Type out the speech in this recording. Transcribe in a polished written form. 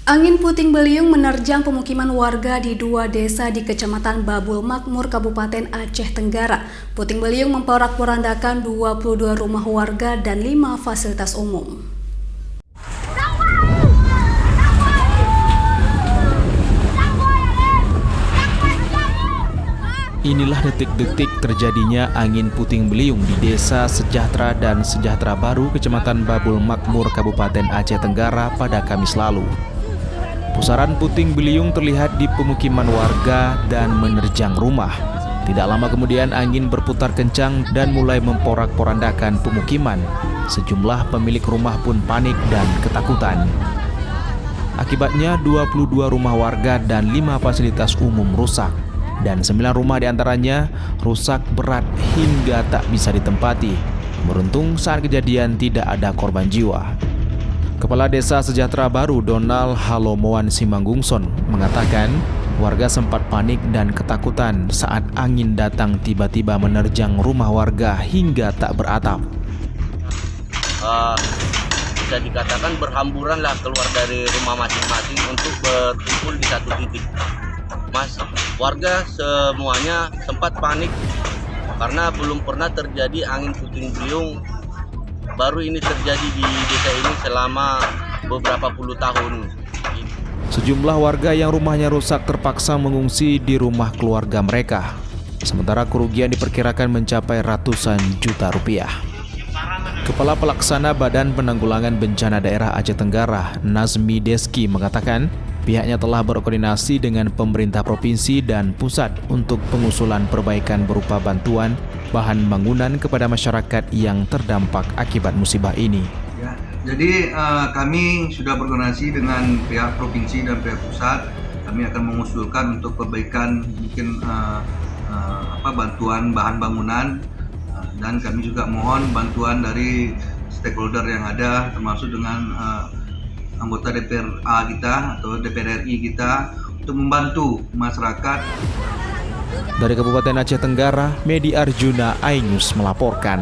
Angin puting beliung menerjang pemukiman warga di dua desa di Kecamatan Babul Makmur, Kabupaten Aceh Tenggara. Puting beliung memporak-porandakan 22 rumah warga dan 5 fasilitas umum. Inilah detik-detik terjadinya angin puting beliung di Desa Sejahtera dan Sejahtera Baru, Kecamatan Babul Makmur, Kabupaten Aceh Tenggara pada Kamis lalu. Pusaran puting beliung terlihat di pemukiman warga dan menerjang rumah. Tidak lama kemudian angin berputar kencang dan mulai memporak-porandakan pemukiman. Sejumlah pemilik rumah pun panik dan ketakutan. Akibatnya 22 rumah warga dan 5 fasilitas umum rusak. Dan 9 rumah diantaranya rusak berat hingga tak bisa ditempati. Beruntung saat kejadian tidak ada korban jiwa. Kepala Desa Sejahtera Baru Donald Halomoan Simanggungson mengatakan warga sempat panik dan ketakutan saat angin datang tiba-tiba menerjang rumah warga hingga tak beratap. Bisa dikatakan berhamburanlah keluar dari rumah masing-masing untuk berkumpul di satu titik. Warga semuanya sempat panik karena belum pernah terjadi angin puting beliung. Baru ini terjadi di desa ini selama beberapa puluh tahun. Sejumlah warga yang rumahnya rusak terpaksa mengungsi di rumah keluarga mereka. Sementara kerugian diperkirakan mencapai ratusan juta rupiah. Kepala Pelaksana Badan Penanggulangan Bencana Daerah Aceh Tenggara, Nazmi Deski, mengatakan pihaknya telah berkoordinasi dengan pemerintah provinsi dan pusat untuk pengusulan perbaikan berupa bantuan bahan bangunan kepada masyarakat yang terdampak akibat musibah ini. Ya, jadi kami sudah berkoordinasi dengan pihak provinsi dan pihak pusat. Kami akan mengusulkan untuk perbaikan mungkin bantuan bahan bangunan, dan kami juga mohon bantuan dari stakeholder yang ada, termasuk dengan anggota DPRA kita atau DPR RI kita untuk membantu masyarakat. Dari Kabupaten Aceh Tenggara, Medi Arjuna, iNews melaporkan.